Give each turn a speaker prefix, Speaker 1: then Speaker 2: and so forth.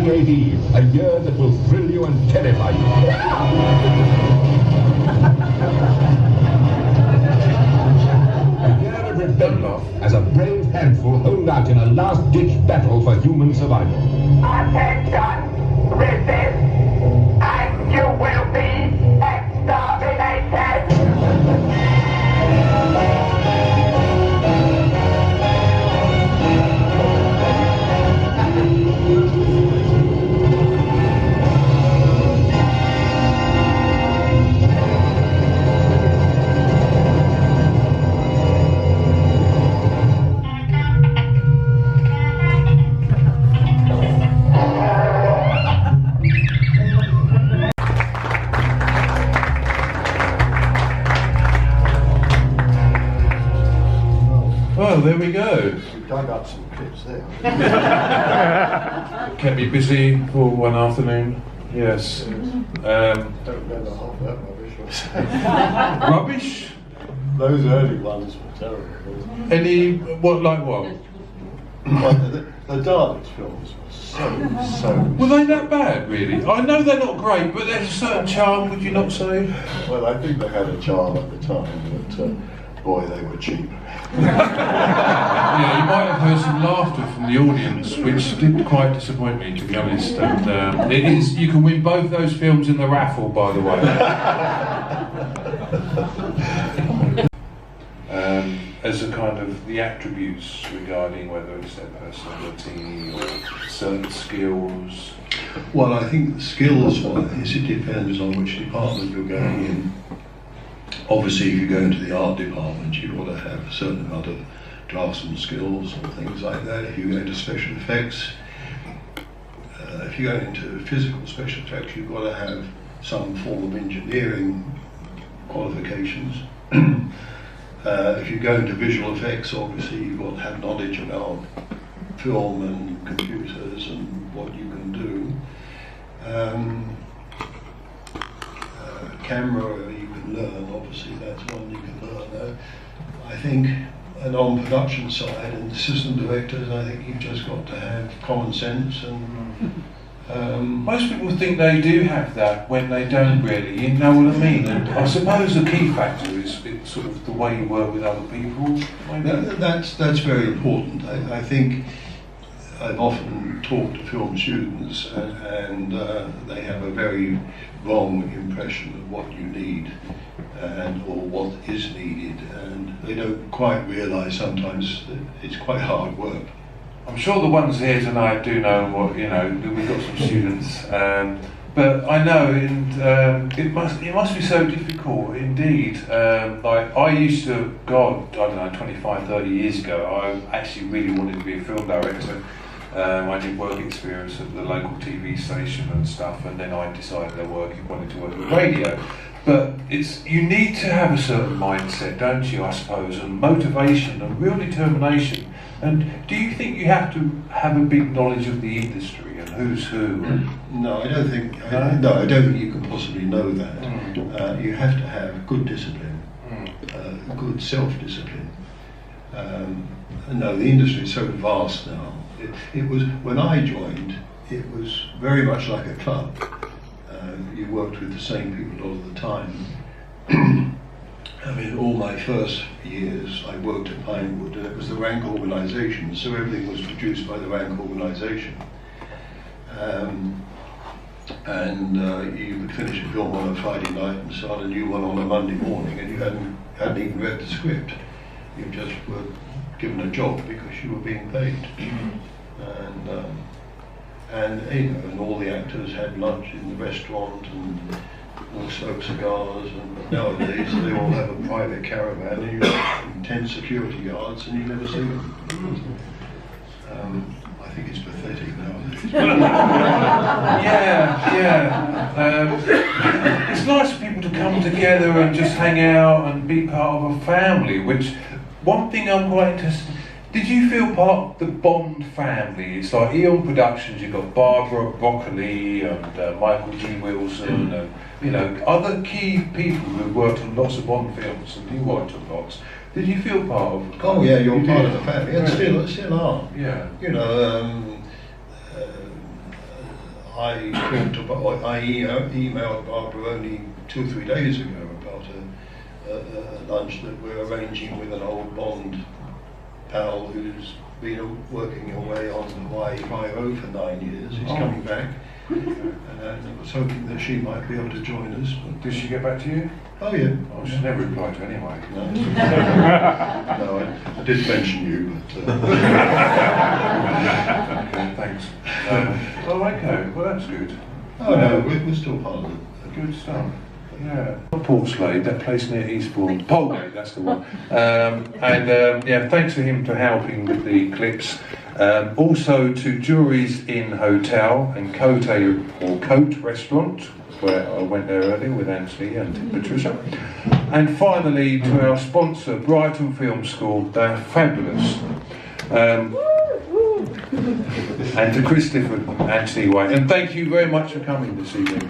Speaker 1: AD, a year that will thrill you and terrify you. A year of rebellion as a brave handful hold out in a last-ditch battle for human survival.
Speaker 2: Attention! Resist, and you will be exterminated!
Speaker 3: Well, there we go.
Speaker 4: We've dug up some clips there.
Speaker 3: Kept me busy for one afternoon. Yes.
Speaker 4: Don't remember half that rubbish.
Speaker 3: Rubbish?
Speaker 4: Those early ones were terrible.
Speaker 3: Any, what, like what?
Speaker 4: The Daleks films were so...
Speaker 3: Were they that bad, really? I know they're not great, but there's a certain charm, would you not say?
Speaker 4: Well, I think they had a charm at the time, but boy, they were cheap.
Speaker 3: Yeah, you might have heard some laughter from the audience, which did quite disappoint me, to be honest. And it is, you can win both those films in the raffle, by the way. As a kind of the attributes regarding whether it's their personality or certain skills.
Speaker 5: Well, I think the skills-wise, it depends on which department you're going in. Obviously, if you go into the art department, you've got to have a certain amount of draftsman skills and things like that. If you go into special effects, if you go into physical special effects, you've got to have some form of engineering qualifications. If you go into visual effects, obviously you've got to have knowledge about film and computers and what you can do. Camera you can learn, obviously that's one you can learn. I think, and on production side and assistant directors, I think you've just got to have common sense and
Speaker 3: most people think they do have that when they don't really, you know what I mean? And I suppose the key factor is sort of the way you work with other people.
Speaker 5: That's very important. I think I've often talked to film students and they have a very wrong impression of what you need or what is needed, and they don't quite realise sometimes that it's quite hard work.
Speaker 3: I'm sure the ones here tonight do know what, you know, we've got some students, but I know it must be so difficult indeed. Like I used to, God, I don't know, 25, 30 years ago, I actually really wanted to be a film director. I did work experience at the local TV station and stuff, and then I decided I wanted to work in radio. But you need to have a certain mindset, don't you, I suppose, and motivation and real determination. And do you think you have to have a big knowledge of the industry and who's who?
Speaker 5: No, I don't think. No, I don't think you can possibly know that. You have to have good discipline, good self-discipline. No, the industry is so vast now. It was when I joined. It was very much like a club. You worked with the same people all of the time. I mean, all my first years I worked at Pinewood, and it was the rank organisation, so everything was produced by the rank organisation. and you would finish a film on a Friday night and start a new one on a Monday morning, and you hadn't even read the script. You just were given a job because you were being paid. And you know, and all the actors had lunch in the restaurant and all smoked cigars, and nowadays they all have a private caravan and you have 10 security guards and you never see them. I think it's pathetic nowadays.
Speaker 3: It's nice for people to come together and just hang out and be part of a family, which, one thing I'm quite interested in, did you feel part of the Bond family? It's like Eon Productions, you've got Barbara Broccoli and Michael G. Wilson and, you know, other key people who worked on lots of Bond films, and you worked on lots. Did you feel part of?
Speaker 5: Oh yeah, you're part of the family, and still are.
Speaker 3: Yeah.
Speaker 5: You know, I emailed Barbara only 2 or 3 days ago about a lunch that we're arranging with an old Bond pal who's been working away on Hawaii 5-0 for 9 years. He's coming back, and I was hoping that she might be able to join us. But
Speaker 3: Did she get back to you?
Speaker 5: oh yeah.
Speaker 3: Oh, she never replied to anyway.
Speaker 5: No, no, I did mention you, but.
Speaker 3: Okay, thanks. Oh, okay. Well, that's good.
Speaker 5: Oh no, we're still part of it.
Speaker 3: Good stuff. Yeah. Portslade, that place near Eastbourne. Polegate, that's the one. Yeah, thanks to him for helping with the clips. Also to Juries Inn Hotel and Cote Restaurant, where I went there earlier with Anthony and Patricia. And finally to our sponsor, Brighton Film School, they're fabulous. And to Christopher and Anthony White. And thank you very much for coming this evening.